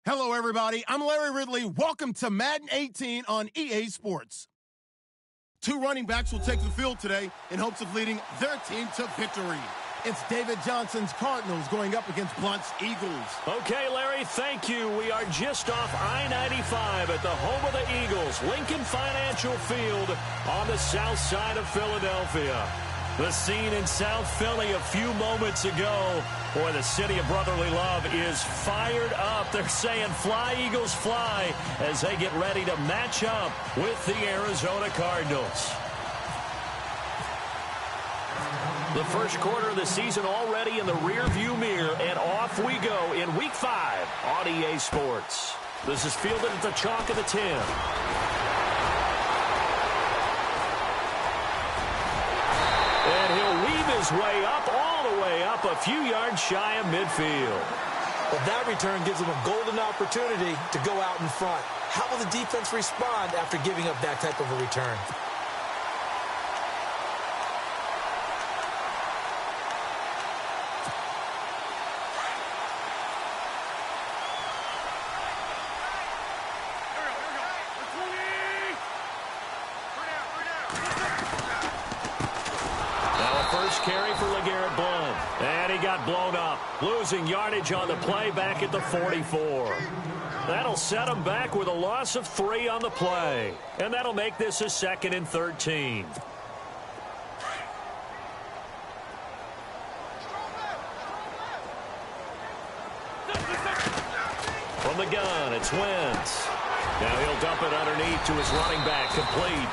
Hello, everybody. I'm Larry Ridley. Welcome to Madden 18 on EA Sports. Two running backs will take the field today in hopes of leading their team to victory. It's David Johnson's Cardinals going up against Blunt's Eagles. Okay, Larry, thank you. We are just off I-95 at the home of the Eagles, Lincoln Financial Field on the south side of Philadelphia. The scene in South Philly a few moments ago. Boy, the city of brotherly love is fired up. They're saying, fly, Eagles, fly, as they get ready to match up with the Arizona Cardinals. The first quarter of the season already in the rearview mirror, and off we go in Week 5 on EA Sports. This is fielded at the chalk of the 10. And he'll weave his way up, all the way up, a few yards shy of midfield. Well, that return gives them a golden opportunity to go out in front. How will the defense respond after giving up that type of a return? Blown up, losing yardage on the play back at the 44. That'll set him back with a loss of 3 on the play. And that'll make this a 2nd and 13. From the gun, it's Wentz. Now he'll dump it underneath to his running back, complete.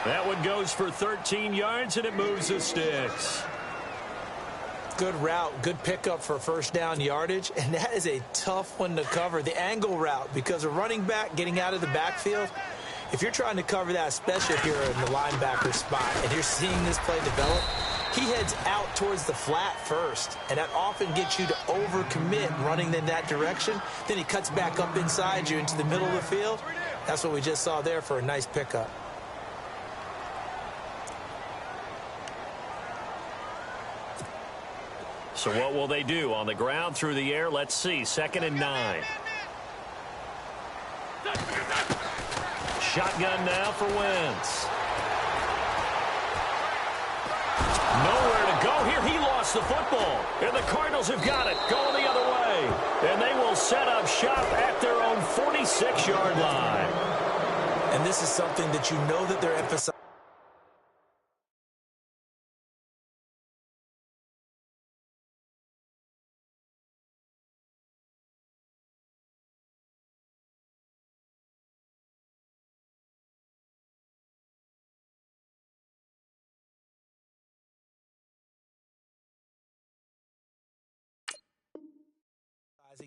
That one goes for 13 yards, and it moves the sticks. Good route, good pickup for first down yardage, and that is a tough one to cover, the angle route, because a running back getting out of the backfield, if you're trying to cover that, especially if you're in the linebacker spot and you're seeing this play develop, he heads out towards the flat first, and that often gets you to overcommit running in that direction. Then he cuts back up inside you into the middle of the field. That's what we just saw there for a nice pickup. So what will they do? On the ground, through the air, let's see. 2nd and 9. Shotgun now for Wentz. Nowhere to go here. He lost the football. And the Cardinals have got it. Going the other way. And they will set up shop at their own 46-yard line. And this is something that you know that they're emphasizing.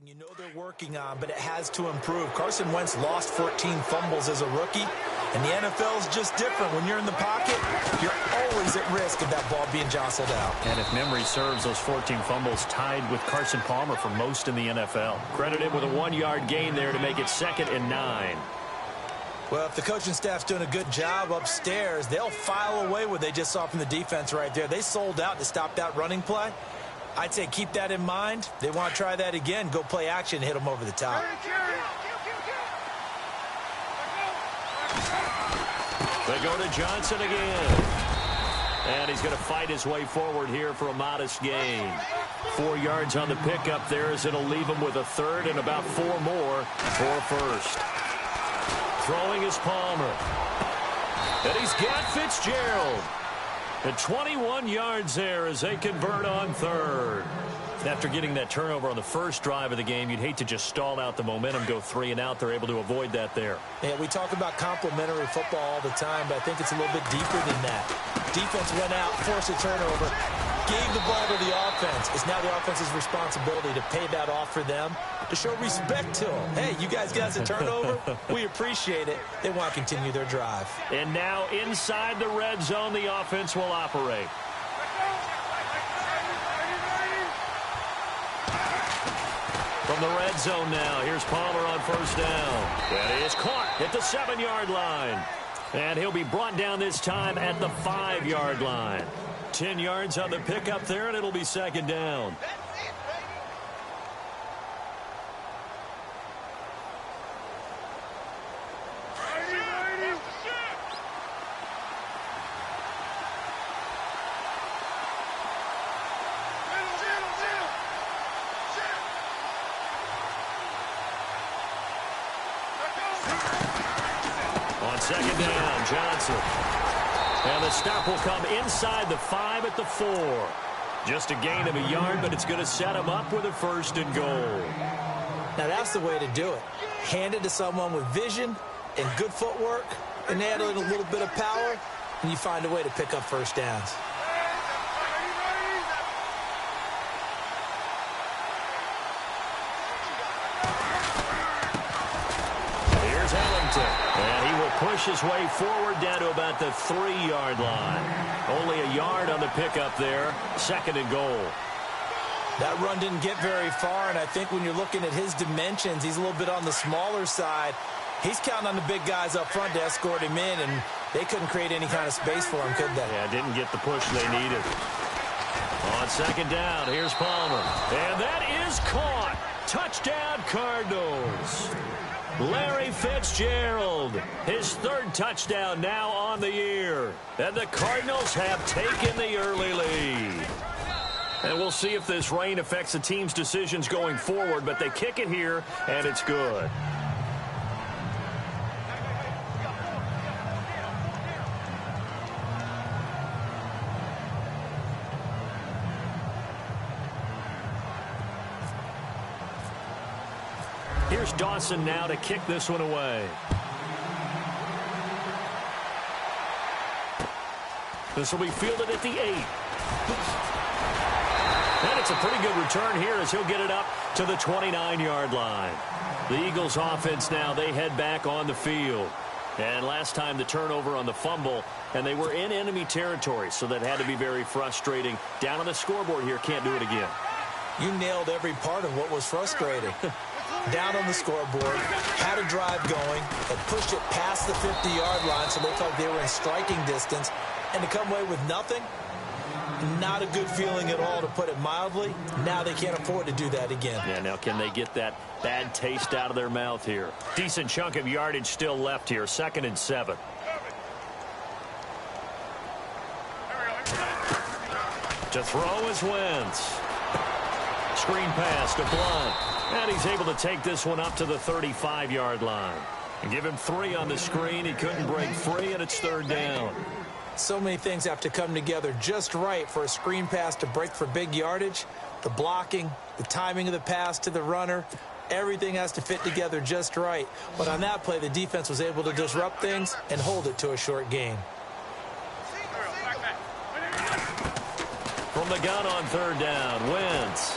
You know they're working on, but it has to improve. Carson Wentz lost 14 fumbles as a rookie, and the NFL is just different. When you're in the pocket, you're always at risk of that ball being jostled out. And if memory serves, those 14 fumbles tied with Carson Palmer for most in the NFL. Credit him with a 1-yard gain there to make it 2nd and 9. Well, if the coaching staff's doing a good job upstairs, they'll file away what they just saw from the defense right there. They sold out to stop that running play. I'd say keep that in mind. They want to try that again. Go play action, hit them over the top. They go to Johnson again. And he's going to fight his way forward here for a modest gain. 4 yards on the pickup there as it'll leave him with a 3rd and about 4 more for a 1st. Throwing is Palmer. And he's got Fitzgerald. At 21 yards there as they convert on 3rd. After getting that turnover on the first drive of the game, you'd hate to just stall out the momentum, go 3 and out. They're able to avoid that there. Yeah, we talk about complementary football all the time, but I think it's a little bit deeper than that. Defense went out, forced a turnover, gave the ball to the offense. It's now the offense's responsibility to pay that off for them, to show respect to them. Hey, you guys got a turnover? We appreciate it. They want to continue their drive. And now inside the red zone, the offense will operate. From the red zone now, here's Palmer on 1st down. And he is caught at the 7-yard line. And he'll be brought down this time at the 5-yard line. 10 yards on the pickup there, and it'll be 2nd down. Second down, Johnson. And the stop will come inside the 5 at the 4. Just a gain of a yard, but it's going to set him up with a 1st and goal. Now, that's the way to do it. Hand it to someone with vision and good footwork, and add a little bit of power, and you find a way to pick up 1st downs. Here's Ellington, and he will push his way forward down to about the 3-yard line. Only a yard on the pickup there, 2nd and goal. That run didn't get very far, and I think when you're looking at his dimensions, he's a little bit on the smaller side. He's counting on the big guys up front to escort him in, and they couldn't create any kind of space for him, could they? Yeah, didn't get the push they needed. On 2nd down, here's Palmer. And that is caught. Touchdown, Cardinals. Larry Fitzgerald, his 3rd touchdown now on the year. And the Cardinals have taken the early lead. And we'll see if this rain affects the team's decisions going forward, but they kick it here, and it's good. Here's Dawson now to kick this one away. This will be fielded at the 8. And it's a pretty good return here as he'll get it up to the 29-yard line. The Eagles offense now, they head back on the field. And last time the turnover on the fumble, and they were in enemy territory, so that had to be very frustrating. Down on the scoreboard here, can't do it again. You nailed every part of what was frustrating. Down on the scoreboard, had a drive going, and pushed it past the 50-yard line so they felt they were in striking distance, and to come away with nothing, not a good feeling at all, to put it mildly. Now they can't afford to do that again. Yeah, now can they get that bad taste out of their mouth here? Decent chunk of yardage still left here. 2nd and 7. To throw is Wentz. Screen pass to Blunt. And he's able to take this one up to the 35-yard line. And give him 3 on the screen. He couldn't break free, and it's 3rd down. So many things have to come together just right for a screen pass to break for big yardage. The blocking, the timing of the pass to the runner, everything has to fit together just right. But on that play, the defense was able to disrupt things and hold it to a short gain. From the gun on 3rd down, Wentz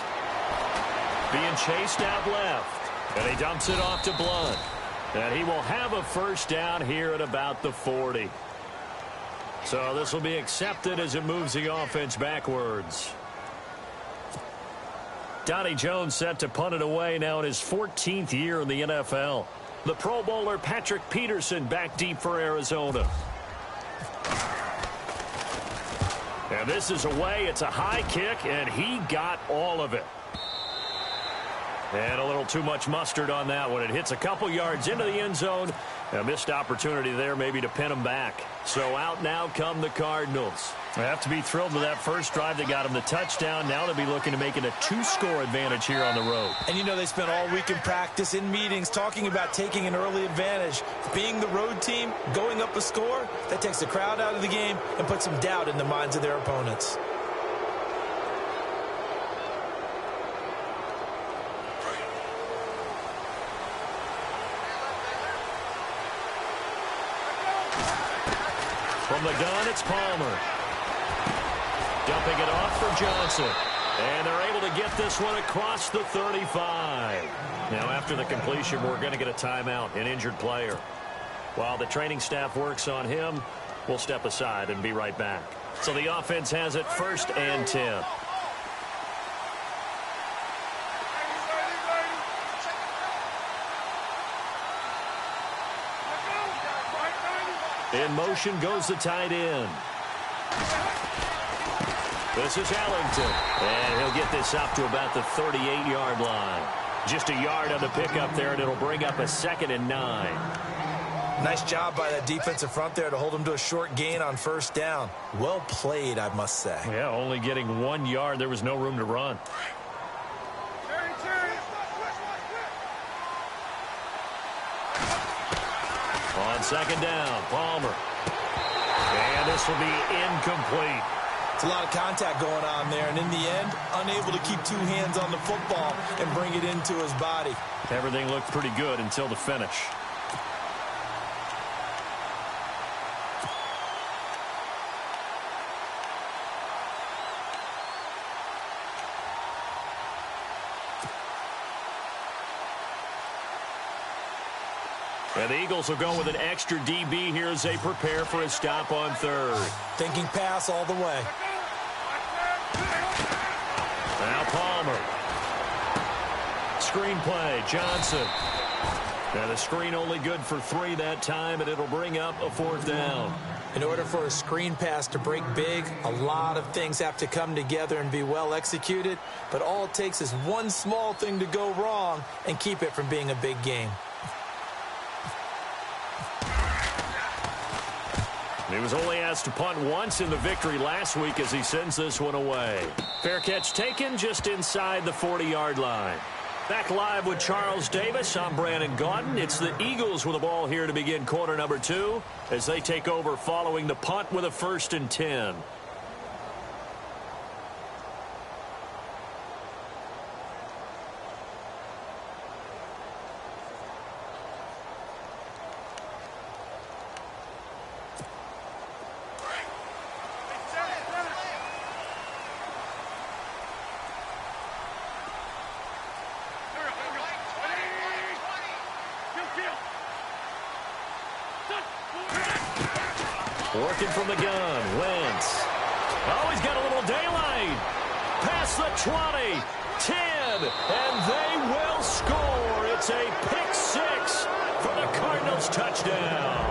being chased out left, and he dumps it off to Blunt. And he will have a 1st down here at about the 40. So this will be accepted as it moves the offense backwards. Donnie Jones set to punt it away now in his 14th year in the NFL. The Pro Bowler Patrick Peterson back deep for Arizona. And this is away. It's a high kick, and he got all of it. And a little too much mustard on that one. It hits a couple yards into the end zone. A missed opportunity there maybe to pin them back. So out now come the Cardinals. They have to be thrilled with that first drive that got them the touchdown. Now they'll be looking to make it a 2-score advantage here on the road. And you know they spent all week in practice, in meetings, talking about taking an early advantage. Being the road team, going up a score, that takes the crowd out of the game and puts some doubt in the minds of their opponents. From the gun, it's Palmer. Dumping it off for Johnson. And they're able to get this one across the 35. Now, after the completion, we're going to get a timeout, an injured player. While the training staff works on him, we'll step aside and be right back. So the offense has it 1st and 10. In motion goes the tight end. This is Ellington. And he'll get this up to about the 38-yard line. Just a yard on the pickup there, and it'll bring up a 2nd and 9. Nice job by that defensive front there to hold him to a short gain on 1st down. Well played, I must say. Yeah, only getting 1 yard. There was no room to run. On second down, Palmer. And this will be incomplete. It's a lot of contact going on there, and in the end, unable to keep two hands on the football and bring it into his body. Everything looked pretty good until the finish. And the Eagles will go with an extra DB here as they prepare for a stop on third. Thinking pass all the way. Now Palmer. Screen play, Johnson. And the screen only good for 3 that time, and it'll bring up a 4th down. In order for a screen pass to break big, a lot of things have to come together and be well executed. But all it takes is one small thing to go wrong and keep it from being a big game. He was only asked to punt once in the victory last week as he sends this one away. Fair catch taken just inside the 40-yard line. Back live with Charles Davis. I'm Brandon Gaudin. It's the Eagles with the ball here to begin quarter number 2 as they take over following the punt with a 1st and 10. Working from the gun, Wentz. Oh, he's got a little daylight. Past the 20, 10, and they will score. It's a pick 6 for the Cardinals touchdown.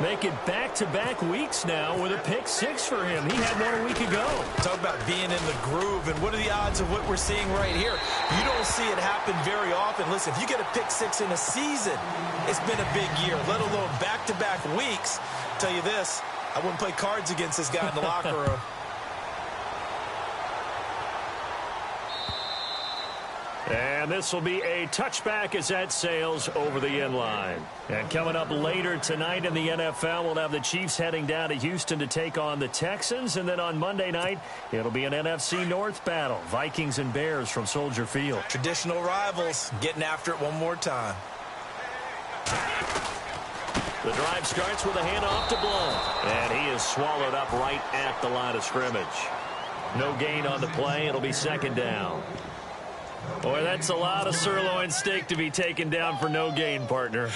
Make it back-to-back weeks now with a pick 6 for him. He had one a week ago. Talk about being in the groove, and what are the odds of what we're seeing right here? You don't see it happen very often. Listen, if you get a pick 6 in a season, it's been a big year, let alone back-to-back weeks. I'll tell you this, I wouldn't play cards against this guy in the locker room. And this will be a touchback as that sails over the end line. And coming up later tonight in the NFL, we'll have the Chiefs heading down to Houston to take on the Texans. And then on Monday night, it'll be an NFC North battle. Vikings and Bears from Soldier Field. Traditional rivals getting after it one more time. The drive starts with a handoff to Blount. And he is swallowed up right at the line of scrimmage. No gain on the play. It'll be 2nd down. Boy, that's a lot of sirloin steak to be taken down for no gain, partner.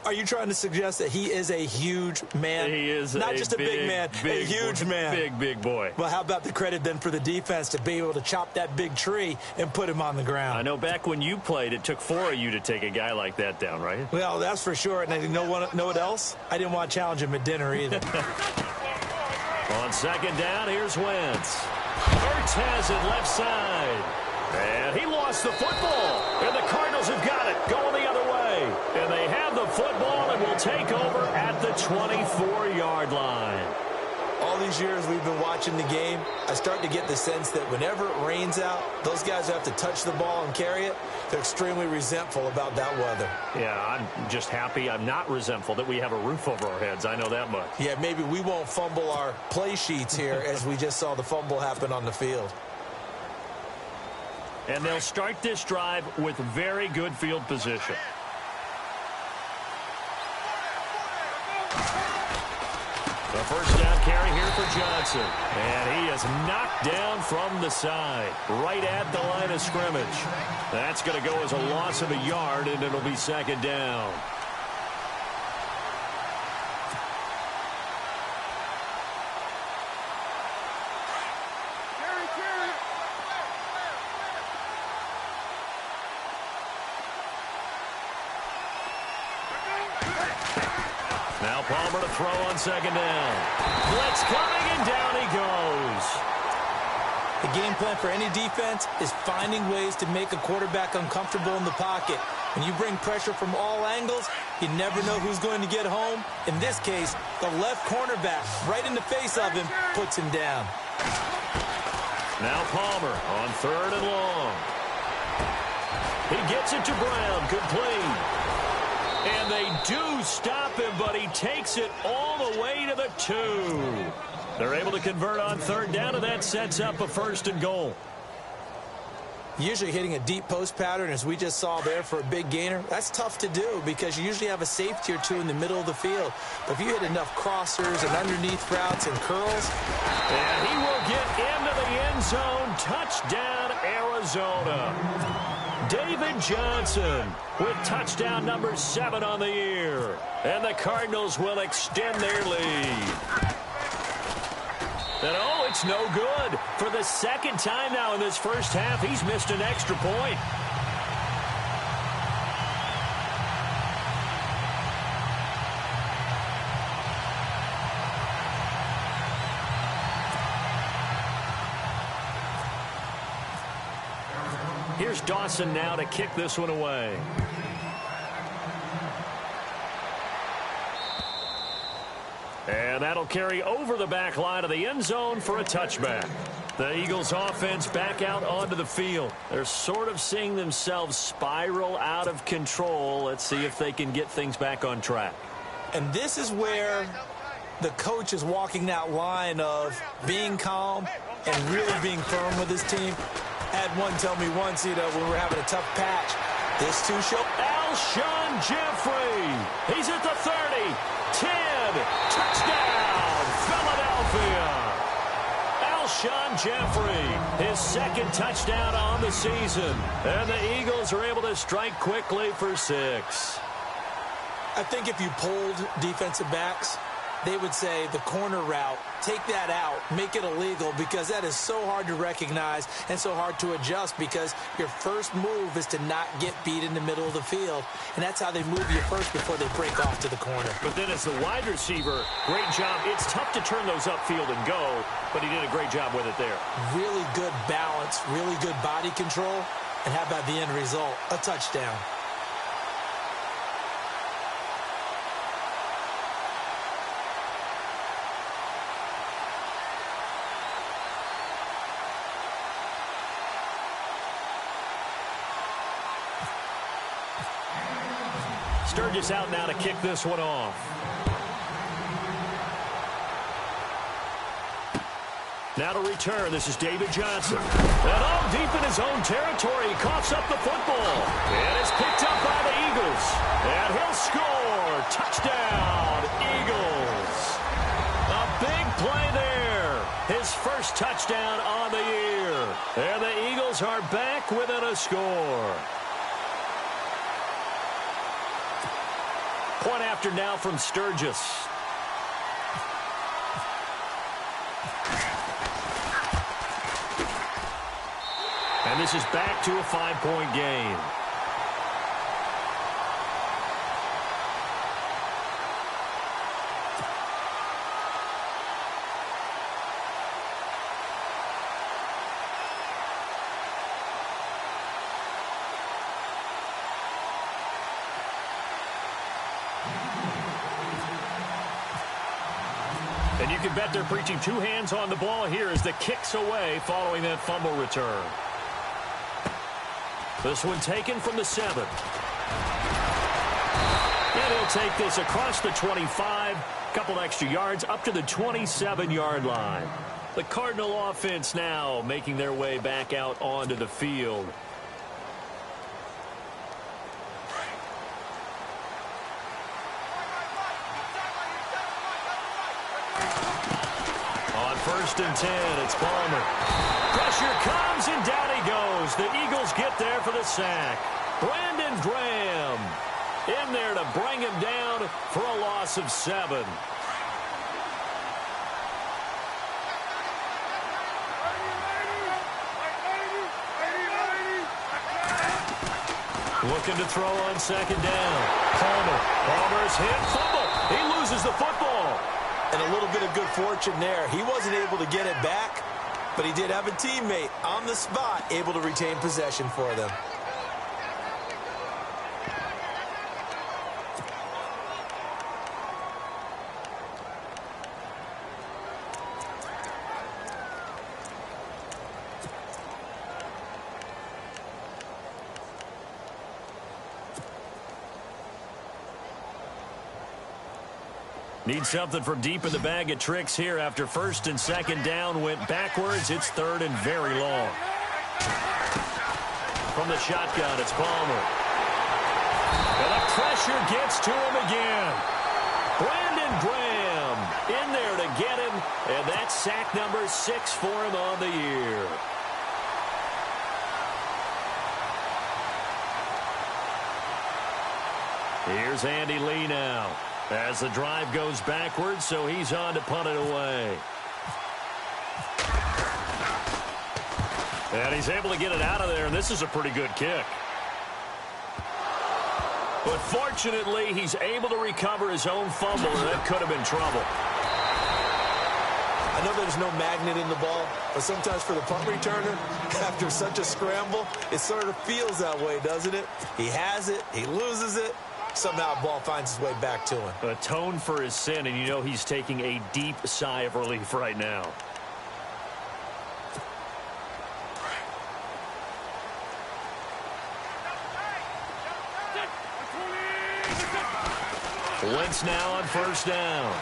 Are you trying to suggest that he is a huge man? He is not just a big man, a huge man. Big boy. Well, how about the credit then for the defense to be able to chop that big tree and put him on the ground? I know back when you played, it took 4 of you to take a guy like that down, right? Well, that's for sure. And you know what else? I didn't want to challenge him at dinner either. On 2nd down, here's Wentz. Ertz has it left side. And he lost the football. And the Cardinals have got it going the other way. And they have the football and will take over at the 24-yard line. All these years we've been watching the game, I start to get the sense that whenever it rains out, those guys who have to touch the ball and carry it, they're extremely resentful about that weather. Yeah, I'm just happy. I'm not resentful that we have a roof over our heads. I know that much. Yeah, maybe we won't fumble our play sheets here as we just saw the fumble happen on the field. And they'll start this drive with very good field position. The 1st down carry here for Johnson. And he is knocked down from the side, right at the line of scrimmage. That's going to go as a loss of a yard, and it'll be 2nd down. Now Palmer to throw on 2nd down. Blitz coming, and down he goes. The game plan for any defense is finding ways to make a quarterback uncomfortable in the pocket. When you bring pressure from all angles, you never know who's going to get home. In this case, the left cornerback, right in the face of him, puts him down. Now Palmer on 3rd and long. He gets it to Brown, complete. And they do stop him, but he takes it all the way to the 2. They're able to convert on third down, and that sets up a 1st and goal. Usually hitting a deep post pattern, as we just saw there for a big gainer, that's tough to do because you usually have a safety or two in the middle of the field. But if you hit enough crossers and underneath routes and curls. And he will get into the end zone. Touchdown, Arizona. David Johnson with touchdown number 7 on the year. And the Cardinals will extend their lead. And oh, it's no good. For the second time now in this first half, he's missed an extra point. Here's Dawson now to kick this one away. And that'll carry over the back line of the end zone for a touchback. The Eagles offense back out onto the field. They're sort of seeing themselves spiral out of control. Let's see if they can get things back on track. And this is where the coach is walking that line of being calm and really being firm with his team. Had one tell me once, when we were having a tough patch, this too shall. Alshon Jeffrey. He's at the 30. 10. Touchdown, Philadelphia. Alshon Jeffrey, his second touchdown on the season. And the Eagles are able to strike quickly for 6. I think if you polled defensive backs, they would say the corner route, take that out, make it illegal, because that is so hard to recognize and so hard to adjust, because your first move is to not get beat in the middle of the field. And that's how they move you first before they break off to the corner. But then as the wide receiver, great job. It's tough to turn those upfield and go, but he did a great job with it there. Really good balance, really good body control. And how about the end result? A touchdown. Sturgis out now to kick this one off. Now to return, this is David Johnson. And all deep in his own territory, he coughs up the football. And it's picked up by the Eagles. And he'll score. Touchdown, Eagles. A big play there. His first touchdown on the year. And the Eagles are back within a score. Point after now from Sturgis. And this is back to a 5-point game. And you can bet they're preaching 2 hands on the ball here as the kick's away following that fumble return. This one taken from the 7. And he'll take this across the 25. Couple extra yards up to the 27-yard line. The Cardinal offense now making their way back out onto the field. First and 10, it's Palmer. Pressure comes, and down he goes. The Eagles get there for the sack. Brandon Graham in there to bring him down for a loss of 7. Looking to throw on second down. Palmer's hit, fumble. He loses the football. And a little bit of good fortune there. He wasn't able to get it back, but he did have a teammate on the spot able to retain possession for them. Need something from deep in the bag of tricks here after first and second down went backwards. It's third and very long. From the shotgun, it's Palmer. And the pressure gets to him again. Brandon Graham in there to get him, and that's sack number 6 for him on the year. Here's Andy Lee now as the drive goes backwards, so he's on to punt it away. And he's able to get it out of there, and this is a pretty good kick. But fortunately, he's able to recover his own fumble, and that could have been trouble. I know there's no magnet in the ball, but sometimes for the punt returner, after such a scramble, it sort of feels that way, doesn't it? He has it, he loses it, somehow the ball finds its way back to him. Atone for his sin, and you know he's taking a deep sigh of relief right now. Wentz now on first down.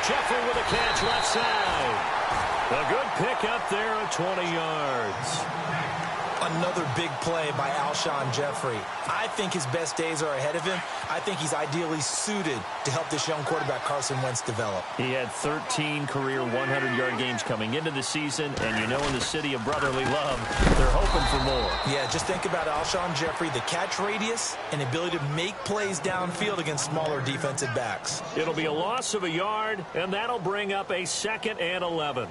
Jeffrey with a catch left side. A good pick up there at 20 yards. Another big play by Alshon Jeffrey. I think his best days are ahead of him. I think he's ideally suited to help this young quarterback Carson Wentz develop. He had 13 career 100-yard games coming into the season, and you know in the city of brotherly love, they're hoping for more. Yeah, just think about Alshon Jeffrey, the catch radius and ability to make plays downfield against smaller defensive backs. It'll be a loss of a yard, and that'll bring up a 2nd and 11.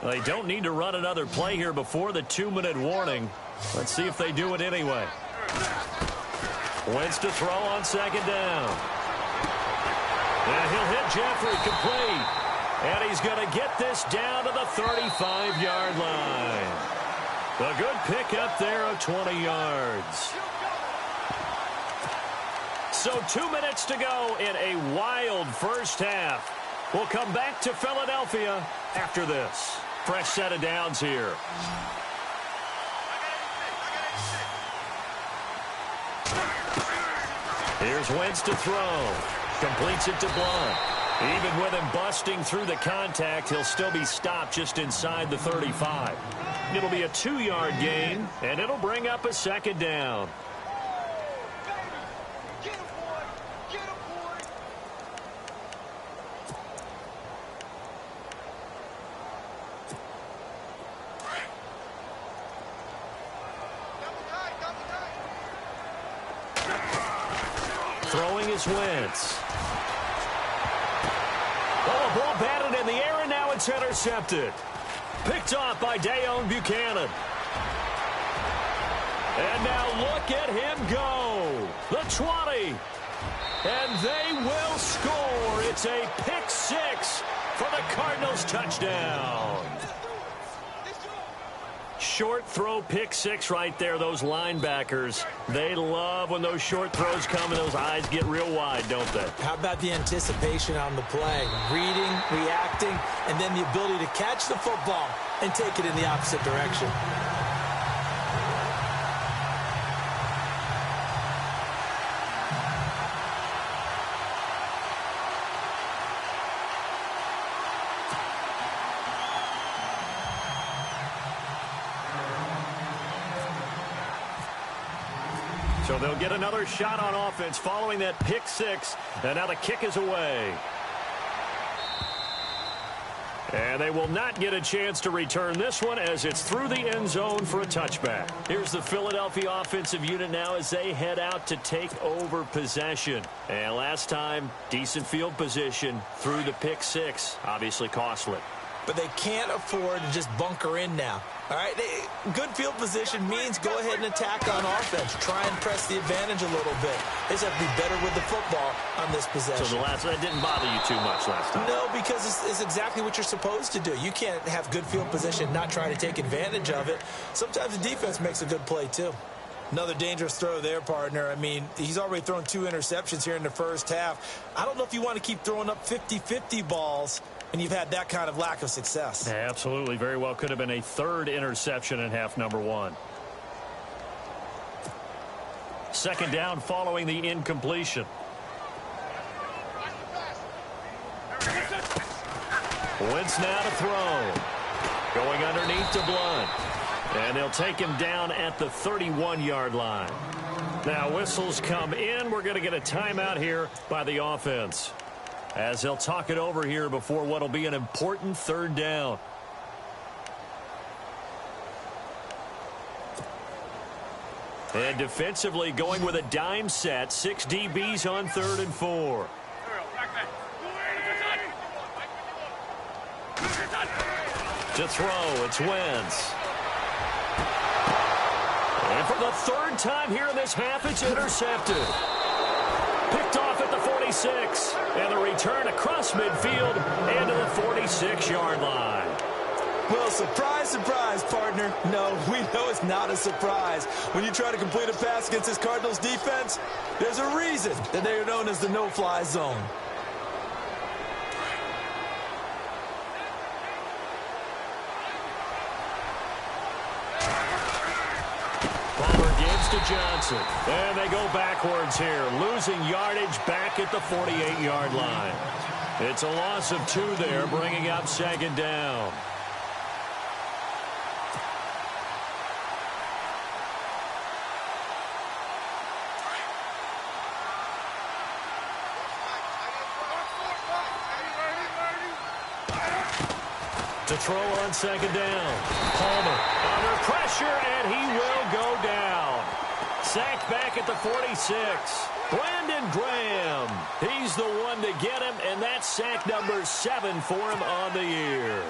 They don't need to run another play here before the 2-minute warning. Let's see if they do it anyway. Wentz to throw on 2nd down. And he'll hit Jeffrey complete. And he's going to get this down to the 35-yard line. A good pick up there of 20 yards. So 2 minutes to go in a wild first half. We'll come back to Philadelphia after this. Fresh set of downs here. Here's Wentz to throw. Completes it to Blunt. Even with him busting through the contact, he'll still be stopped just inside the 35. It'll be a 2-yard gain, and it'll bring up a 2nd down. Throwing is Wentz. Oh, ball batted in the air, and now it's intercepted. Picked off by Dayon Buchanan. And now look at him go. The 20. And they will score. It's a pick 6 for the Cardinals touchdown. Short throw pick 6 right there. Those linebackers, they love when those short throws come and those eyes get real wide, don't they? How about the anticipation on the play? Reading, reacting, and then the ability to catch the football and take it in the opposite direction. So they'll get another shot on offense following that pick 6. And now the kick is away. And they will not get a chance to return this one as it's through the end zone for a touchback. Here's the Philadelphia offensive unit now as they head out to take over possession. And last time, decent field position through the pick 6. Obviously costly. But they can't afford to just bunker in now. All right, good field position means go ahead and attack on offense. Try and press the advantage a little bit. They just have to be better with the football on this possession. So that didn't bother you too much last time? No, because it's exactly what you're supposed to do. You can't have good field position and not try to take advantage of it. Sometimes the defense makes a good play, too. Another dangerous throw there, partner. I mean, he's already thrown 2 interceptions here in the first half. I don't know if you want to keep throwing up 50-50 balls when you've had that kind of lack of success. Yeah, absolutely. Very well could have been a third interception in half number one. Second down following the incompletion. Wentz now to throw. Going underneath to Blunt. And they'll take him down at the 31-yard line. Now whistles come in. We're going to get a timeout here by the offense, as they'll talk it over here before what will be an important third down. And defensively going with a dime set. 6 DBs on 3rd and 4. To throw, it's Wentz. And for the third time here in this half, it's intercepted. Picked off at the 46. And the return across midfield and to the 46-yard line. Well, surprise, surprise, partner. No, we know it's not a surprise. When you try to complete a pass against this Cardinals defense, there's a reason that they are known as the no-fly zone. To Johnson. And they go backwards here, losing yardage back at the 48-yard line. It's a loss of 2 there, bringing up second down. To throw on second down. Palmer under pressure, and he will go down. Sacked back at the 46. Brandon Graham. He's the one to get him, and that's sack number 7 for him on the year.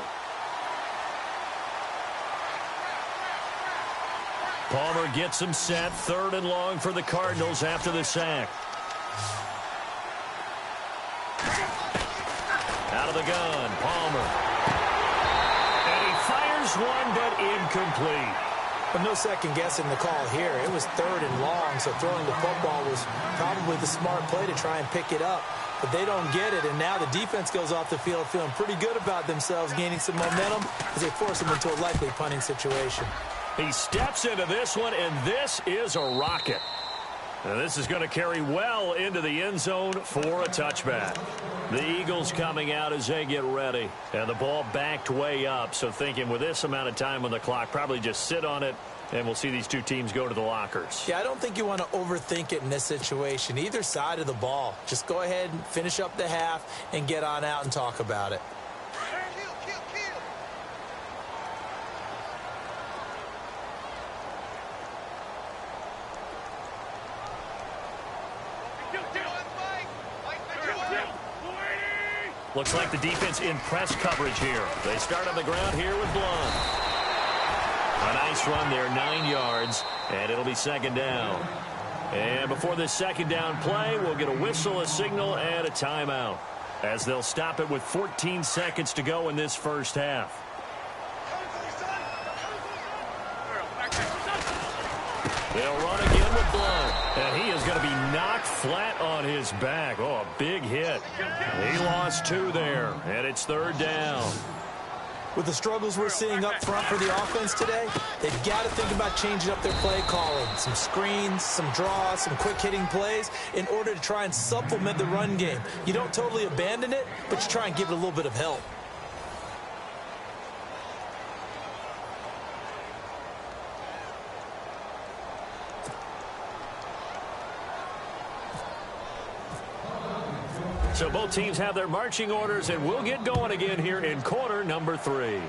Palmer gets him set. 3rd and long for the Cardinals after the sack. Out of the gun, Palmer. And he fires one, but incomplete. But no second guessing the call here. It was 3rd and long, so throwing the football was probably the smart play to try and pick it up. But they don't get it, and now the defense goes off the field feeling pretty good about themselves, gaining some momentum as they force them into a likely punting situation. He steps into this one, and this is a rocket. Now this is going to carry well into the end zone for a touchback. The Eagles coming out as they get ready. And the ball backed way up. So thinking with this amount of time on the clock, probably just sit on it, and we'll see these two teams go to the lockers. Yeah, I don't think you want to overthink it in this situation. Either side of the ball. Just go ahead and finish up the half and get on out and talk about it. Looks like the defense in press coverage here. They start on the ground here with Blunt. A nice run there, 9 yards, and it'll be second down. And before this second down play, we'll get a whistle, a signal, and a timeout, as they'll stop it with 14 seconds to go in this first half. They'll run again with Blunt. And he is going to be knocked flat on his back. Oh, a big hit. He lost 2 there, and it's 3rd down. With the struggles we're seeing up front for the offense today, they've got to think about changing up their play calling. Some screens, some draws, some quick-hitting plays in order to try and supplement the run game. You don't totally abandon it, but you try and give it a little bit of help. So both teams have their marching orders, and we'll get going again here in quarter number 3.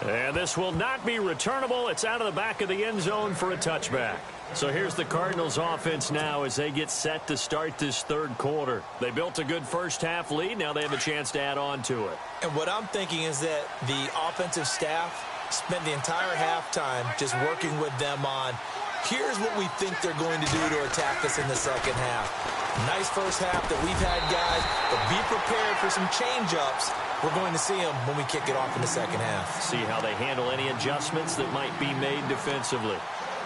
And this will not be returnable. It's out of the back of the end zone for a touchback. So here's the Cardinals offense now as they get set to start this third quarter. They built a good first half lead. Now they have a chance to add on to it. And what I'm thinking is that the offensive staff spent the entire halftime just working with them on, here's what we think they're going to do to attack us in the second half. Nice first half that we've had, guys, but be prepared for some change-ups. We're going to see them when we kick it off in the second half. See how they handle any adjustments that might be made defensively.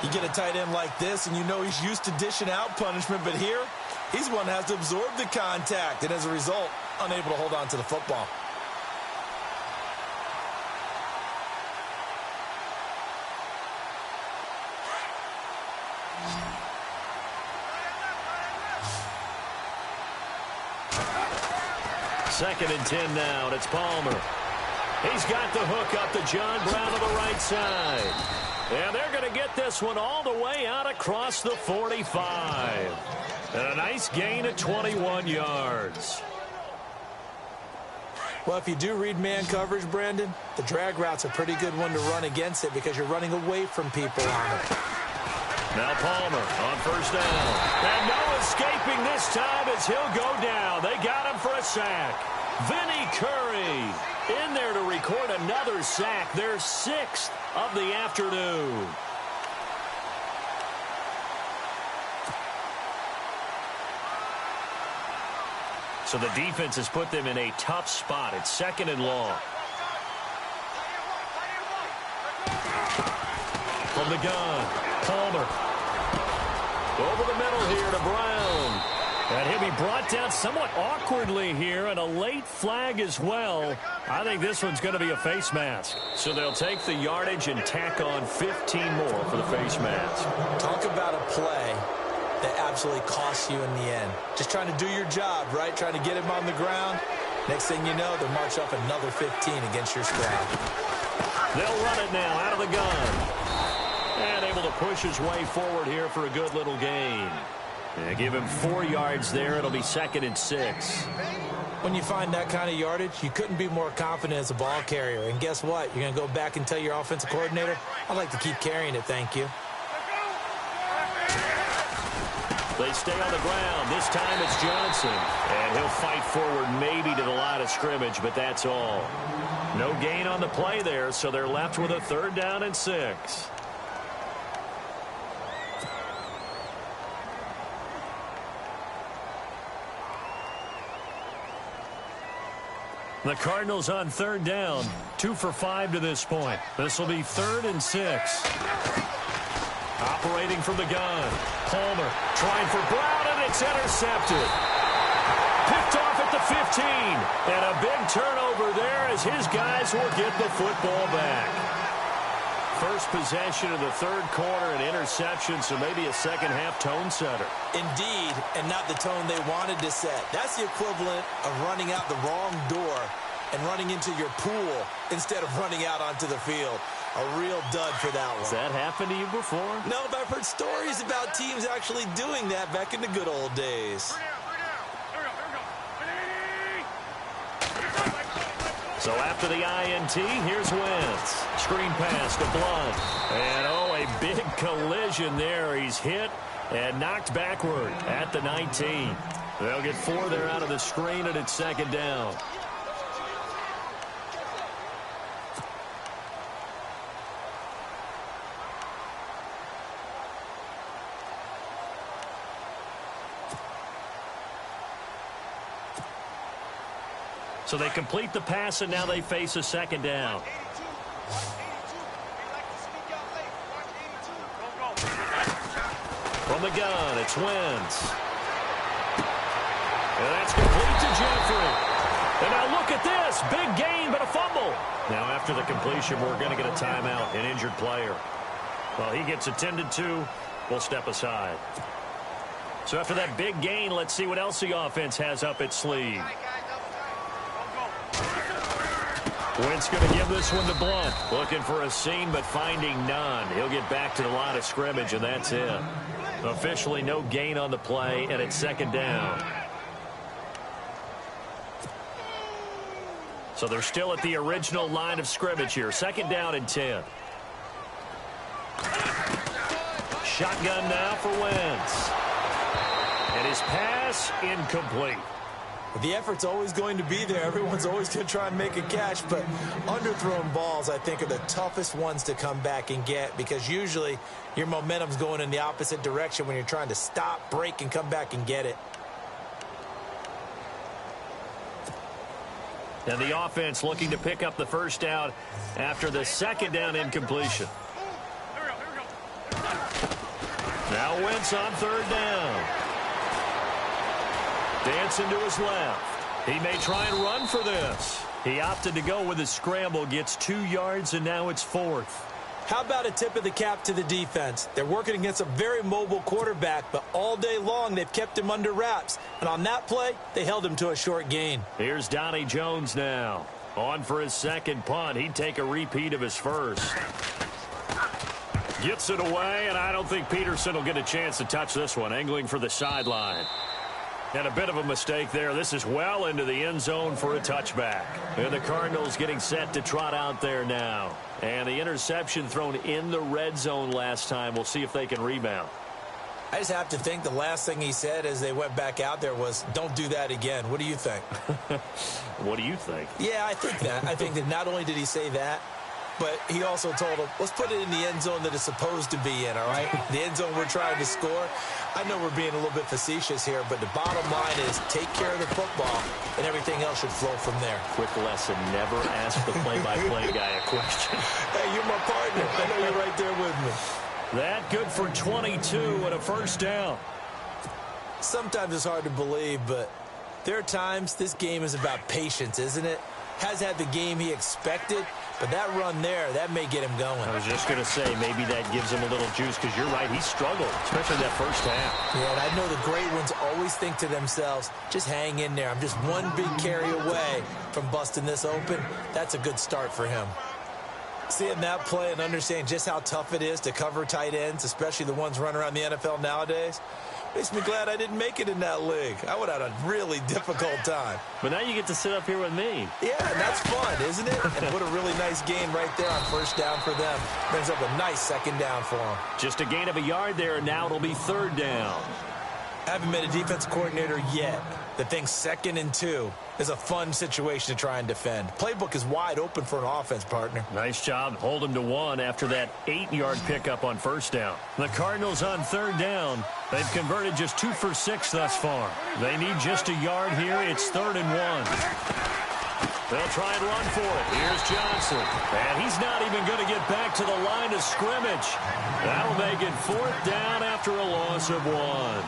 You get a tight end like this, and you know he's used to dishing out punishment, but here, he's one that has to absorb the contact, and as a result, unable to hold on to the football. Second and 10 now, and it's Palmer. He's got the hook up to John Brown to the right side. And they're going to get this one all the way out across the 45. And a nice gain of 21 yards. Well, if you do read man coverage, Brandon, the drag route's a pretty good one to run against it because you're running away from people on it. Now Palmer on first down. And no escaping this time as he'll go down. They got him for a sack. Vinny Curry in there to record another sack. Their 6th of the afternoon. So the defense has put them in a tough spot. It's 2nd and long. From the gun, Palmer. Over the middle here to Brown. And he'll be brought down somewhat awkwardly here, and a late flag as well. I think this one's going to be a face mask. So they'll take the yardage and tack on 15 more for the face mask. Talk about a play that absolutely costs you in the end. Just trying to do your job, right? Trying to get him on the ground. Next thing you know, they'll march up another 15 against your squad. They'll run it now out of the gun. And able to push his way forward here for a good little gain. And give him 4 yards there. It'll be 2nd and 6. When you find that kind of yardage, you couldn't be more confident as a ball carrier. And guess what? You're going to go back and tell your offensive coordinator, I'd like to keep carrying it, thank you. They stay on the ground. This time it's Johnson. And he'll fight forward maybe to the line of scrimmage, but that's all. No gain on the play there, so they're left with a 3rd down and 6. The Cardinals on 3rd down. 2 for 5 to this point. This will be 3rd and 6. Operating from the gun. Palmer trying for Brown, and it's intercepted. Picked off at the 15. And a big turnover there as his guys will get the football back. First possession of the 3rd quarter, an interception, so maybe a second-half tone setter. Indeed, and not the tone they wanted to set. That's the equivalent of running out the wrong door and running into your pool instead of running out onto the field. A real dud for that one. Has that happened to you before? No, but I've heard stories about teams actually doing that back in the good old days. So after the INT, here's Wentz. Screen pass to Blunt. And, oh, a big collision there. He's hit and knocked backward at the 19. They'll get 4 there out of the screen, and it's 2nd down. So they complete the pass, and now they face a 2nd down. From the gun, it's Wentz. And that's complete to Jeffrey. And now look at this. Big gain, but a fumble. Now after the completion, we're going to get a timeout, an injured player. Well, he gets attended to. We'll step aside. So after that big gain, let's see what else the offense has up its sleeve. Wentz going to give this one to Blunt. Looking for a seam, but finding none. He'll get back to the line of scrimmage, and that's it. Officially no gain on the play, and it's 2nd down. So they're still at the original line of scrimmage here. 2nd down and 10. Shotgun now for Wentz. And his pass incomplete. The effort's always going to be there. Everyone's always going to try and make a catch, but underthrown balls, I think, are the toughest ones to come back and get because usually your momentum's going in the opposite direction when you're trying to stop, break, and come back and get it. And the offense looking to pick up the 1st down after the 2nd down incompletion. Now Wentz on 3rd down. Dancing to his left. He may try and run for this. He opted to go with his scramble, gets 2 yards, and now it's 4th. How about a tip of the cap to the defense? They're working against a very mobile quarterback, but all day long they've kept him under wraps. And on that play, they held him to a short gain. Here's Donnie Jones now. On for his second punt. He'd take a repeat of his first. Gets it away, and I don't think Peterson will get a chance to touch this one. Angling for the sideline. And a bit of a mistake there. This is well into the end zone for a touchback. And the Cardinals getting set to trot out there now. And the interception thrown in the red zone last time. We'll see if they can rebound. I just have to think the last thing he said as they went back out there was, don't do that again. What do you think? What do you think? Yeah, I think that. I think that not only did he say that, but he also told him, let's put it in the end zone that it's supposed to be in, all right? The end zone we're trying to score. I know we're being a little bit facetious here, but the bottom line is take care of the football, and everything else should flow from there. Quick lesson, never ask the play-by-play guy a question. Hey, you're my partner. I know you're right there with me. That good for 22 and a first down. Sometimes it's hard to believe, but there are times this game is about patience, isn't it? Has had the game he expected, but that run there, that may get him going. I was just going to say, maybe that gives him a little juice, because you're right, he struggled, especially that first half. Yeah, and I know the great ones always think to themselves, just hang in there. I'm just one big carry away from busting this open. That's a good start for him. Seeing that play and understanding just how tough it is to cover tight ends, especially the ones running around the NFL nowadays, makes me glad I didn't make it in that league. I would have had a really difficult time. But now you get to sit up here with me. Yeah, and that's fun, isn't it? And what a really nice gain right there on first down for them. Brings up a nice second down for them. Just a gain of a yard there, and now it'll be third down. Haven't met a defense coordinator yet that thinks 2nd and 2 is a fun situation to try and defend. Playbook is wide open for an offense, partner. Nice job. Hold him to 1 after that 8-yard pickup on first down. The Cardinals on third down. They've converted just 2 for 6 thus far. They need just a yard here. It's 3rd and 1. They'll try and run for it. Here's Johnson. And he's not even going to get back to the line of scrimmage. That'll make it 4th down after a loss of 1.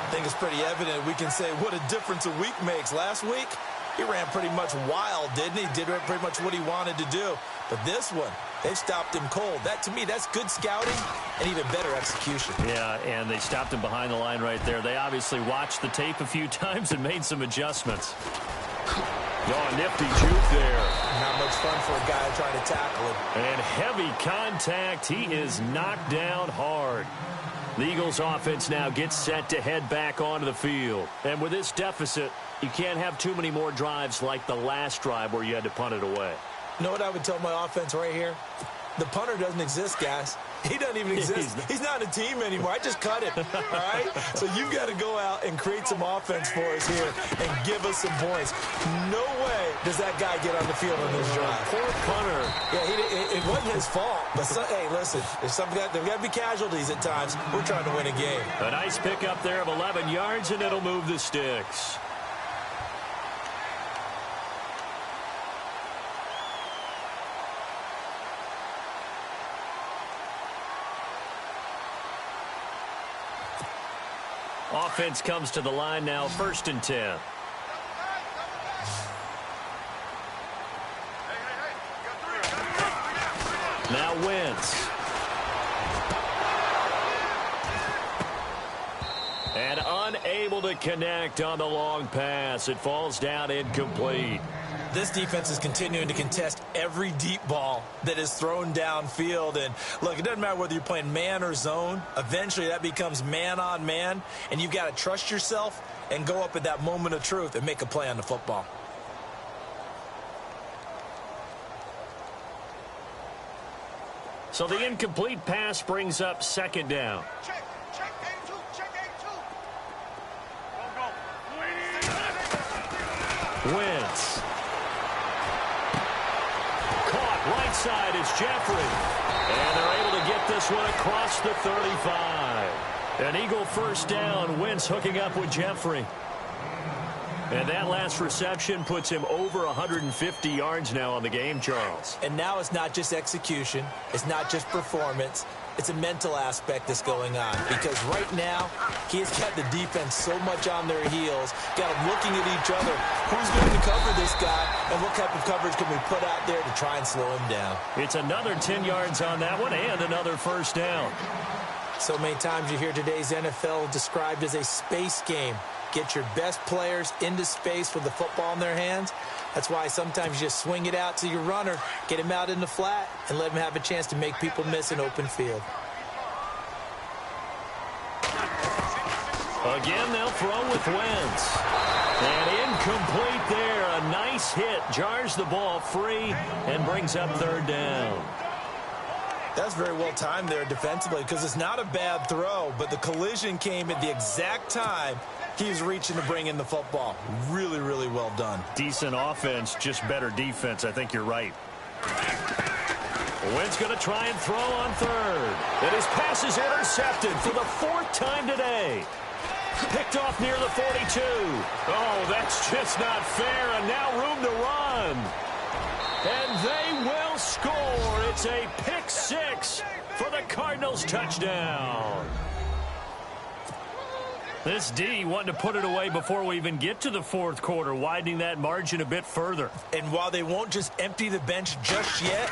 I think it's pretty evident we can say what a difference a week makes. Last week, he ran pretty much wild, didn't he? Did pretty much what he wanted to do. But this one, they stopped him cold. That, to me, that's good scouting and even better execution. Yeah, and they stopped him behind the line right there. They obviously watched the tape a few times and made some adjustments. Oh, nifty juke there. Not much fun for a guy trying to tackle him. And heavy contact. He is knocked down hard. The Eagles offense now gets set to head back onto the field. And with this deficit, you can't have too many more drives like the last drive where you had to punt it away. You know what I would tell my offense right here? The punter doesn't exist, guys. He doesn't even exist. He's not a team anymore. I just cut him, all right? So you've got to go out and create some offense for us here and give us some points. No way does that guy get on the field on this drive. Poor punter. Yeah, it wasn't his fault. But, hey, listen, there's got to be casualties at times. We're trying to win a game. A nice pickup there of 11 yards, and it'll move the sticks. Offense comes to the line now, 1st and 10. Now Wentz. And unable to connect on the long pass. It falls down incomplete. This defense is continuing to contest every deep ball that is thrown downfield. And, look, it doesn't matter whether you're playing man or zone. Eventually that becomes man on man. And you've got to trust yourself and go up at that moment of truth and make a play on the football. So the incomplete pass brings up 2nd down. Check A2, check A2. Go. Wentz. Caught right side, it's Jeffrey. And they're able to get this one across the 35. An Eagle first down. Wentz hooking up with Jeffrey. And that last reception puts him over 150 yards now on the game, Charles. And now it's not just execution. It's not just performance. It's a mental aspect that's going on because right now he has got the defense so much on their heels, got them looking at each other. Who's going to cover this guy, and what type of coverage can we put out there to try and slow him down? It's another 10 yards on that one and another first down. So many times you hear today's NFL described as a space game. Get your best players into space with the football in their hands. That's why sometimes you just swing it out to your runner, get him out in the flat, and let him have a chance to make people miss an open field. Again, they'll throw with Wentz. And incomplete there. A nice hit. Jars the ball free and brings up third down. That's very well timed there defensively because it's not a bad throw, but the collision came at the exact time he was reaching to bring in the football. Really, really well done. Decent offense, just better defense. I think you're right. Wentz going to try and throw on third. And his pass is intercepted for the fourth time today. Picked off near the 42. Oh, that's just not fair. And now room to run. And they will score. It's a pick six for the Cardinals touchdown. This D wanting to put it away before we even get to the fourth quarter, widening that margin a bit further. And while they won't just empty the bench just yet,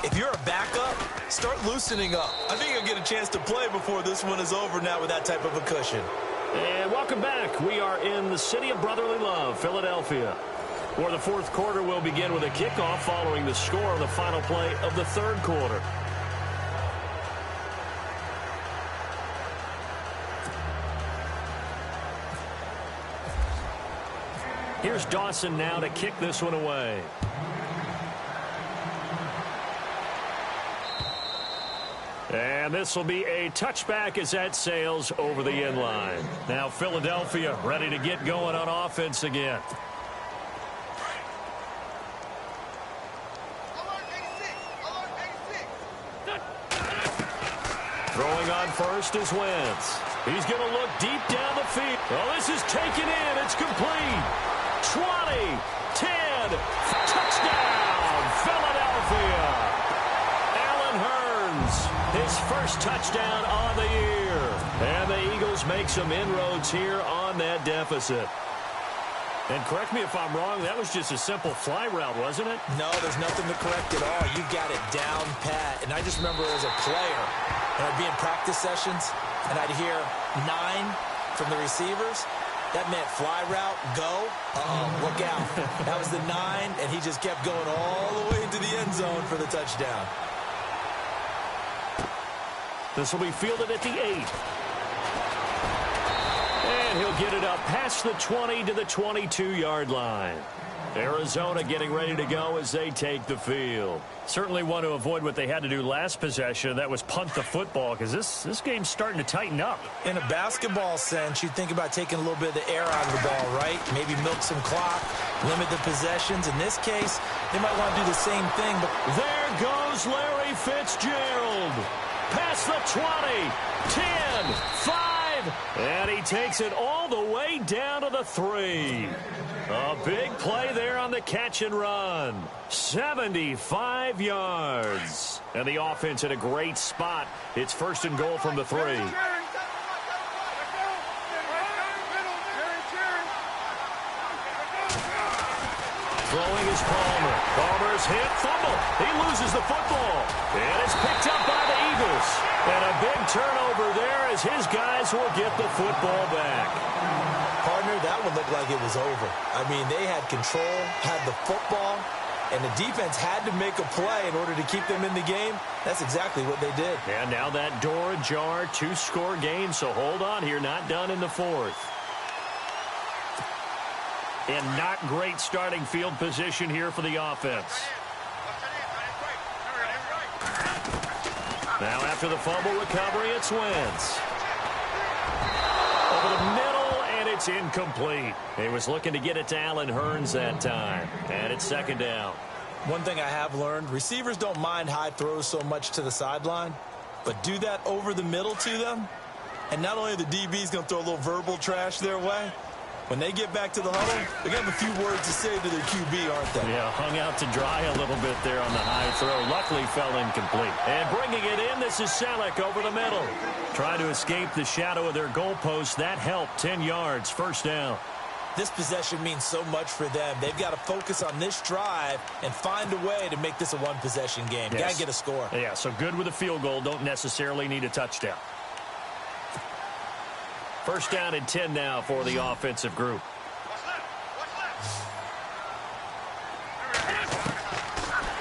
if you're a backup, start loosening up. I think you'll get a chance to play before this one is over now with that type of a cushion. And welcome back. We are in the city of brotherly love, Philadelphia, where the fourth quarter will begin with a kickoff following the score on the final play of the third quarter. Here's Dawson now to kick this one away. And this will be a touchback as that sails over the end line. Now Philadelphia ready to get going on offense again. Throwing on first is Wentz. He's going to look deep down the field. Oh, this is taken in. It's complete. 20, 10, touchdown, Philadelphia. Allen Hurns, his first touchdown on the year. And the Eagles make some inroads here on that deficit. And correct me if I'm wrong, that was just a simple fly route, wasn't it? No, there's nothing to correct at all. You've got it down pat. And I just remember as a player, and I'd be in practice sessions, and I'd hear 9 from the receivers. That meant fly route, go. Look out. That was the 9, and he just kept going all the way into the end zone for the touchdown. This will be fielded at the 8. And he'll get it up past the 20 to the 22-yard line. Arizona getting ready to go as they take the field. Certainly want to avoid what they had to do last possession. That was punt the football because this game's starting to tighten up. In a basketball sense, you think about taking a little bit of the air out of the ball, right? Maybe milk some clock, limit the possessions. In this case, they might want to do the same thing. But there goes Larry Fitzgerald. Past the 20, 10, 5, and he takes it all the way down to the 3. A big play there on the catch and run. 75 yards. And the offense in a great spot. It's first and goal from the 3. Throwing is Palmer. Palmer's hit, fumble. He loses the football. And it's picked up by the Eagles. And a big turnover there as his guys will get the football back. Partner, that one looked like it was over. I mean, they had control, had the football, and the defense had to make a play in order to keep them in the game. That's exactly what they did. And now that door ajar, 2-score game, so hold on here, not done in the fourth. And not great starting field position here for the offense. Now after the fumble recovery, it's Wentz. Over the middle, and it's incomplete. He was looking to get it to Allen Hurns that time. And it's second down. One thing I have learned, receivers don't mind high throws so much to the sideline, but do that over the middle to them, and not only the DB's going to throw a little verbal trash their way, When they get back to the huddle, they're going to have a few words to say to their QB, aren't they? Yeah, hung out to dry a little bit there on the high throw. Luckily fell incomplete. And bringing it in, this is Selleck over the middle. Trying to escape the shadow of their goalpost. That helped. 10 yards, first down. This possession means so much for them. They've got to focus on this drive and find a way to make this a one-possession game. Yes. Got to get a score. Yeah, so good with a field goal. Don't necessarily need a touchdown. First down and 10 now for the offensive group.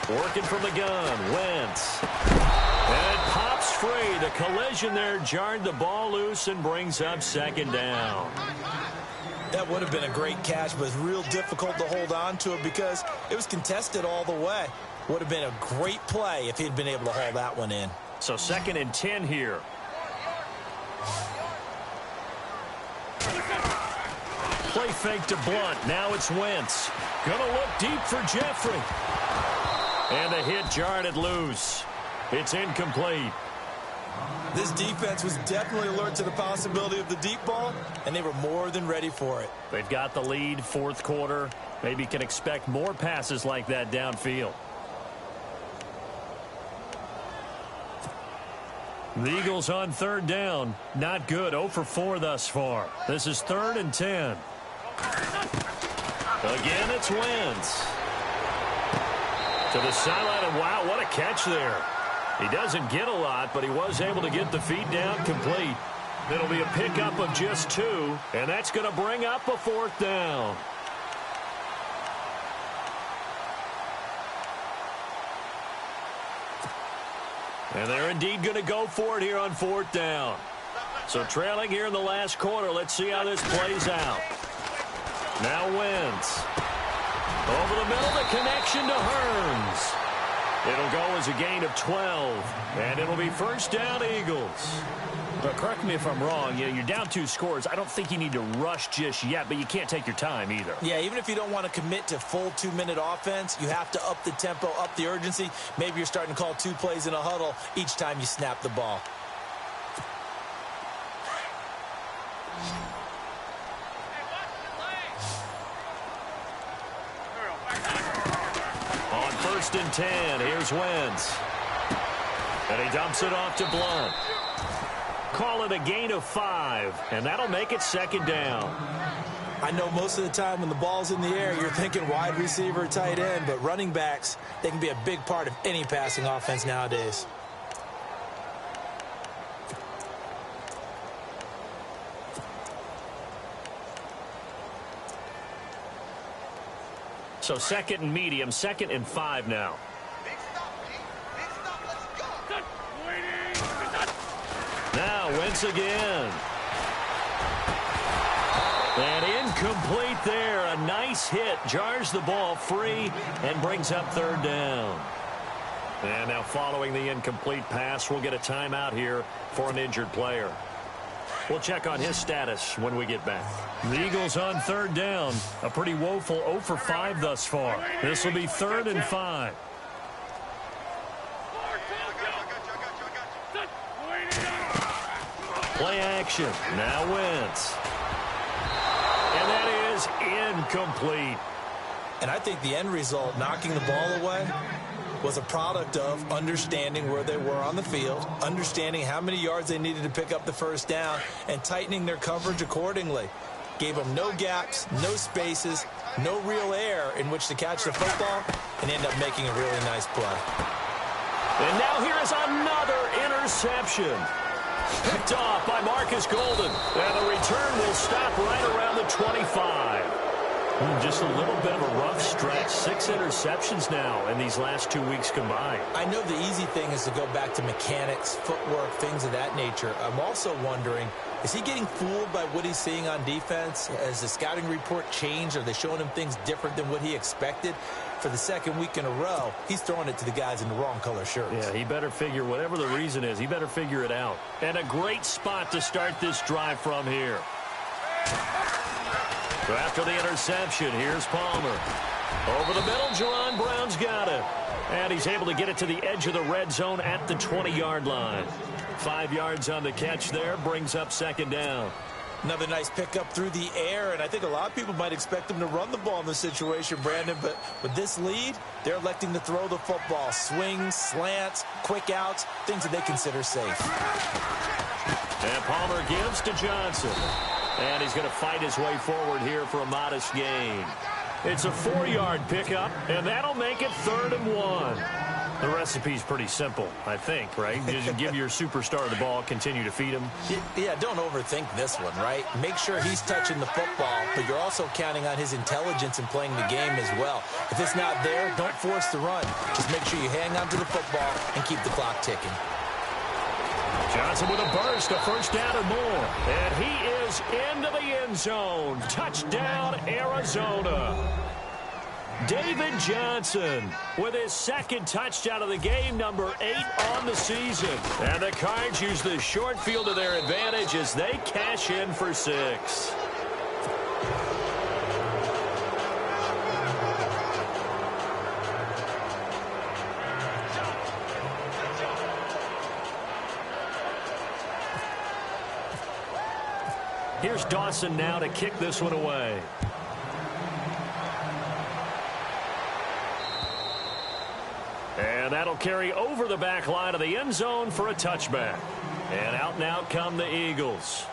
Working from the gun, Wentz. And it pops free. The collision there jarred the ball loose and brings up second down. That would have been a great catch, but it's real difficult to hold on to it because it was contested all the way. Would have been a great play if he'd been able to haul that one in. So second and 10 here. Play fake to Blunt. Now it's Wentz. Gonna look deep for Jeffrey. And the hit jarred it loose. It's incomplete. This defense was definitely alert to the possibility of the deep ball, and they were more than ready for it. They've got the lead, fourth quarter. Maybe can expect more passes like that downfield. The Eagles on third down. Not good. 0 for 4 thus far. This is third and 10. Again, it's Wentz. To the sideline, and wow, what a catch there. He doesn't get a lot, but he was able to get the feet down complete. It'll be a pickup of just 2, and that's going to bring up a fourth down. And they're indeed going to go for it here on fourth down. So trailing here in the last quarter. Let's see how this plays out. Now Wentz. Over the middle, the connection to Hearns. It'll go as a gain of 12, and it'll be first down Eagles. But correct me if I'm wrong. You're down 2 scores. I don't think you need to rush just yet, but you can't take your time either. Yeah, even if you don't want to commit to full 2-minute offense, you have to up the tempo, up the urgency. Maybe you're starting to call 2 plays in a huddle each time you snap the ball. On first and 10, here's Wentz. And he dumps it off to Blunt. Call it a gain of 5, and that'll make it second down. I know most of the time when the ball's in the air, you're thinking wide receiver, tight end, but running backs, they can be a big part of any passing offense nowadays. So second and medium, second and 5 now. Big stop, G. Big stop. Let's go. Now Wentz again. And incomplete there. A nice hit. Jars the ball free and brings up third down. And now following the incomplete pass, we'll get a timeout here for an injured player. We'll check on his status when we get back. The Eagles on third down. A pretty woeful 0 for 5 thus far. This will be third and 5. Play action. Now Wentz. And that is incomplete. And I think the end result, knocking the ball away, was a product of understanding where they were on the field, understanding how many yards they needed to pick up the first down, and tightening their coverage accordingly. Gave them no gaps, no spaces, no real air in which to catch the football, and end up making a really nice play. And now here is another interception. Picked off by Marcus Golden. And the return will stop right around the 25. Just a little bit of a rough stretch. 6 interceptions now in these last 2 weeks combined. I know the easy thing is to go back to mechanics, footwork, things of that nature. I'm also wondering, is he getting fooled by what he's seeing on defense? Has the scouting report changed? Are they showing him things different than what he expected? For the second week in a row, he's throwing it to the guys in the wrong color shirts. Yeah, he better figure, whatever the reason is, he better figure it out. And a great spot to start this drive from here. So after the interception, here's Palmer. Over the middle, Jerron Brown's got it. And he's able to get it to the edge of the red zone at the 20-yard line. 5 yards on the catch there, brings up second down. Another nice pickup through the air, and I think a lot of people might expect him to run the ball in this situation, Brandon, but with this lead, they're electing to throw the football. Swings, slants, quick outs, things that they consider safe. And Palmer gives to Johnson. And he's going to fight his way forward here for a modest gain. It's a 4-yard pickup, and that'll make it 3rd and 1. The recipe's pretty simple, I think, right? Just give your superstar the ball, continue to feed him. Yeah, don't overthink this one, right? Make sure he's touching the football, but you're also counting on his intelligence in playing the game as well. If it's not there, don't force the run. Just make sure you hang on to the football and keep the clock ticking. Johnson with a burst, a 1st down and more. And he is into the end zone. Touchdown, Arizona. David Johnson with his 2nd touchdown of the game, number 8 on the season. And the Cards use the short field to their advantage as they cash in for 6. Here's Dawson now to kick this one away. And that'll carry over the back line of the end zone for a touchback. And out come the Eagles.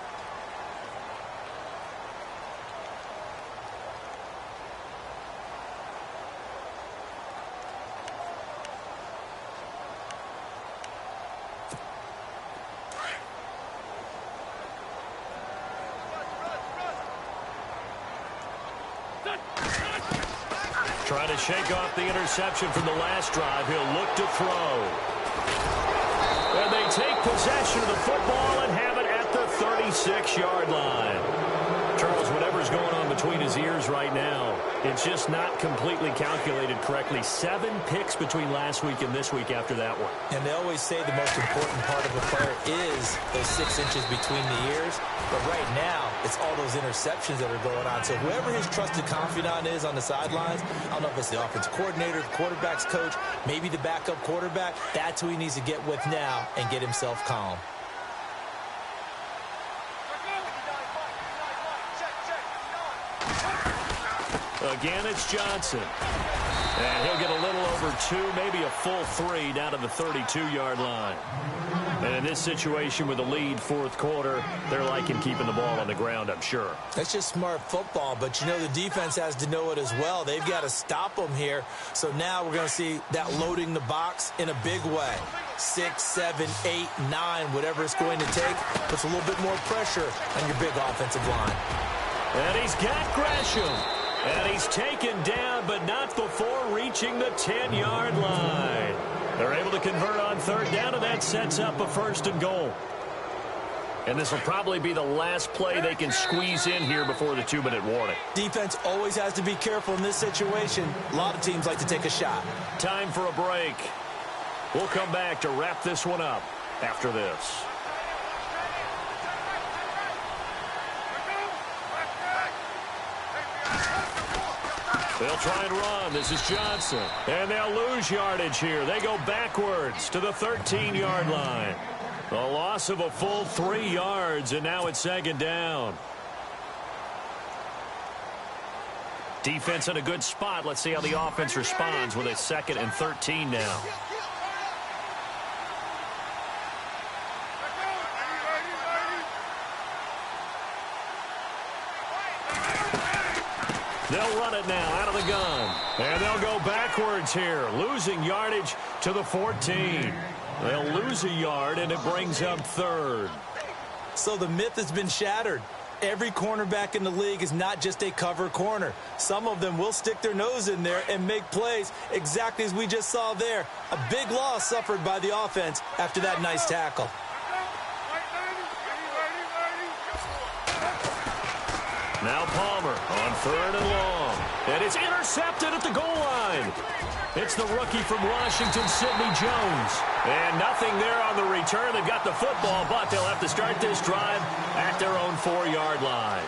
Trying to shake off the interception from the last drive. He'll look to throw. And they take possession of the football and have it at the 36-yard line. Charles, whatever's going on between his ears right now, it's just not completely calculated correctly. 7 picks between last week and this week after that one. And they always say the most important part of a player is those 6 inches between the ears. But right now, it's all those interceptions that are going on. So whoever his trusted confidant is on the sidelines, I don't know if it's the offensive coordinator, the quarterback's coach, maybe the backup quarterback, that's who he needs to get with now and get himself calm. Again, it's Johnson. And he'll get a little over 2, maybe a full 3 down to the 32-yard line. And in this situation with the lead 4th quarter, they're liking keeping the ball on the ground, I'm sure. That's just smart football, but you know the defense has to know it as well. They've got to stop them here. So now we're going to see that loading the box in a big way. 6, 7, 8, 9, whatever it's going to take, puts a little bit more pressure on your big offensive line. And he's got Gresham. And he's taken down, but not before reaching the 10-yard line. They're able to convert on 3rd down, and that sets up a 1st and goal. And this will probably be the last play they can squeeze in here before the 2-minute warning. Defense always has to be careful in this situation. A lot of teams like to take a shot. Time for a break. We'll come back to wrap this one up after this. They'll try and run. This is Johnson. And they'll lose yardage here. They go backwards to the 13-yard line. A loss of a full 3 yards, and now it's 2nd down. Defense in a good spot. Let's see how the offense responds with a 2nd and 13 now. They'll run it now out of the gun. And they'll go backwards here, losing yardage to the 14. They'll lose a yard, and it brings up 3rd. So the myth has been shattered. Every cornerback in the league is not just a cover corner. Some of them will stick their nose in there and make plays exactly as we just saw there. A big loss suffered by the offense after that nice tackle. Now Palmer on 3rd and long. And it's intercepted at the goal line. It's the rookie from Washington, Sidney Jones. And nothing there on the return. They've got the football, but they'll have to start this drive at their own 4-yard line.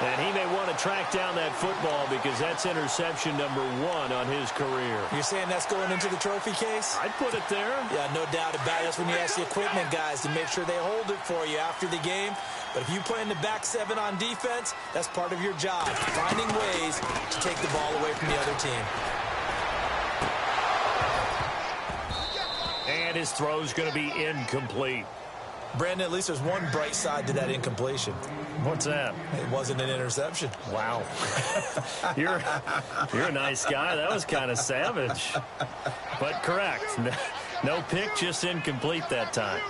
And he may want to track down that football because that's interception number 1 on his career. You're saying that's going into the trophy case? I'd put it there. Yeah, no doubt about it. That's when you ask the equipment guys to make sure they hold it for you after the game. But if you play in the back seven on defense, that's part of your job, finding ways to take the ball away from the other team. And his throw's going to be incomplete. Brandon, at least there's one bright side to that incompletion. What's that? It wasn't an interception. Wow. You're a nice guy. That was kind of savage. But correct. No pick, just incomplete that time.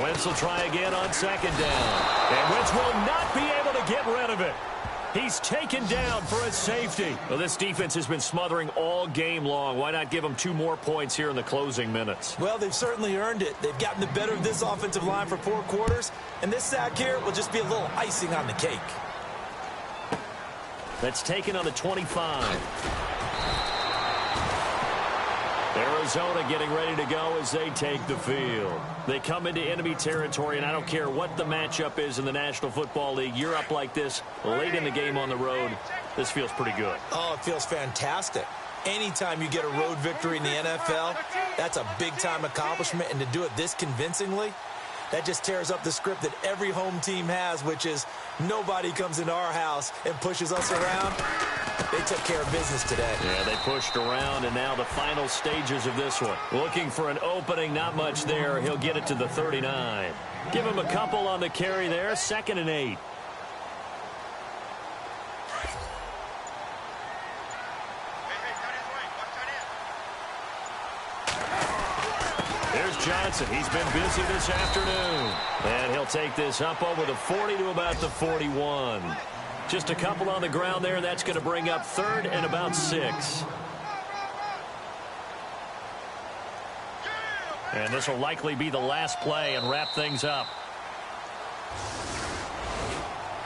Wentz will try again on second down. And Wentz will not be able to get rid of it. He's taken down for a safety. Well, this defense has been smothering all game long. Why not give them 2 more points here in the closing minutes? Well, they've certainly earned it. They've gotten the better of this offensive line for 4 quarters. And this sack here will just be a little icing on the cake. That's taken on the 25. Arizona getting ready to go as they take the field. They come into enemy territory, and I don't care what the matchup is in the National Football League. You're up like this late in the game on the road. This feels pretty good. Oh, it feels fantastic. Anytime you get a road victory in the NFL, that's a big-time accomplishment, and to do it this convincingly, that just tears up the script that every home team has, which is nobody comes into our house and pushes us around. They took care of business today. Yeah, they pushed around, and now the final stages of this one. Looking for an opening, not much there. He'll get it to the 39. Give him a couple on the carry there, 2nd and 8. There's Johnson. He's been busy this afternoon. And he'll take this up over the 40 to about the 41. Just a couple on the ground there. That's going to bring up 3rd and about 6. And this will likely be the last play and wrap things up.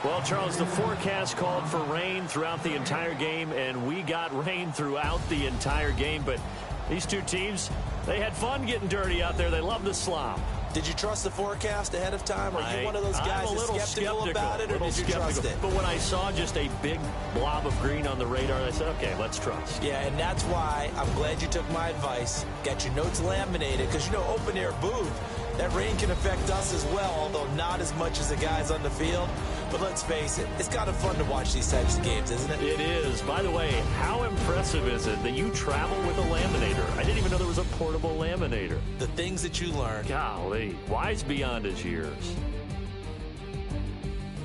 Well, Charles, the forecast called for rain throughout the entire game, and we got rain throughout the entire game. But these two teams, they had fun getting dirty out there. They love the slop. Did you trust the forecast ahead of time? Are you one of those guys that's skeptical about it, or did you trust it? But when I saw just a big blob of green on the radar, I said, okay, let's trust. Yeah, and that's why I'm glad you took my advice. Got your notes laminated, because, you know, open-air booth, that rain can affect us as well, although not as much as the guys on the field. But let's face it, it's kind of fun to watch these types of games, isn't it? It is. By the way, how impressive is it that you travel with a laminator? I didn't even know there was a portable laminator. The things that you learn. Golly, wise beyond his years.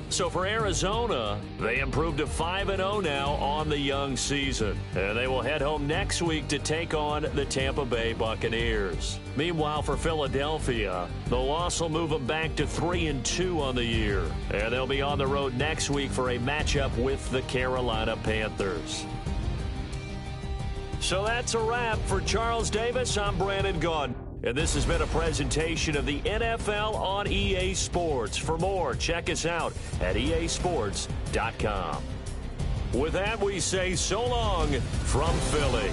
So for Arizona, they improved to 5-0 now on the young season. And they will head home next week to take on the Tampa Bay Buccaneers. Meanwhile, for Philadelphia, the loss will move them back to 3-2 on the year. And they'll be on the road next week for a matchup with the Carolina Panthers. So that's a wrap. For Charles Davis, I'm Brandon Gaudin. And this has been a presentation of the NFL on EA Sports. For more, check us out at easports.com. With that, we say so long from Philly.